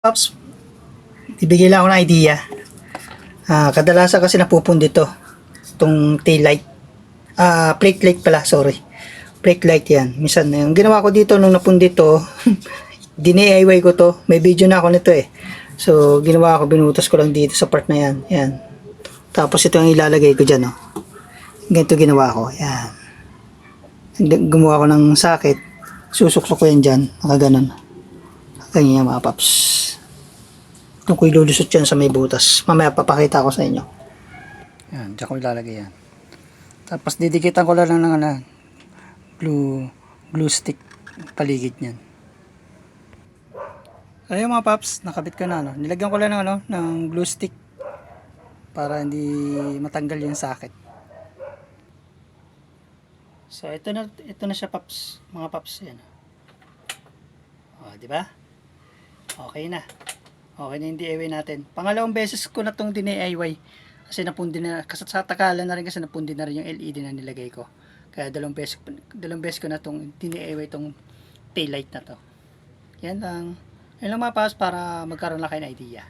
Pops, ibigay lang ako ng idea. Kadalasan kasi napupundit to. Itong tail light. Brake light pala, sorry. Brake light yan. Minsan, yung ginawa ko dito nung napundit to, dini-DIY ko to. May video na ako nito eh. So, ginawa ko, binutas ko lang dito sa part na yan. Yan. Tapos ito ang ilalagay ko dyan, oh. Ganito ginawa ko. Yan. Gumawa ko ng sakit. Susuksok ko yan dyan. Nakaganon. Ganyan mga paps. Kung ko ilulusot yan sa may butas. Mamaya papakita ko sa inyo. Yan. Diyan ko ilalagay yan. Tapos didikitan ko lang ng glue stick paligid niyan. Ayun mga paps, nakabit ko na, no. Nilagyan ko lang ng glue stick para hindi matanggal yung sakit. So ito na siya paps, mga paps yan. Oh, di ba? Okay na. Okay na yung DIY natin. Pangalawang beses ko na tong DIY. Kasi napundi na, kasi sa takalan na rin kasi napundi na rin yung LED na nilagay ko. Kaya dalawang beses ko na tong DIY tong tail light na to. Yan lang. Yan lang mga paps para magkaroon lang kayo ng idea.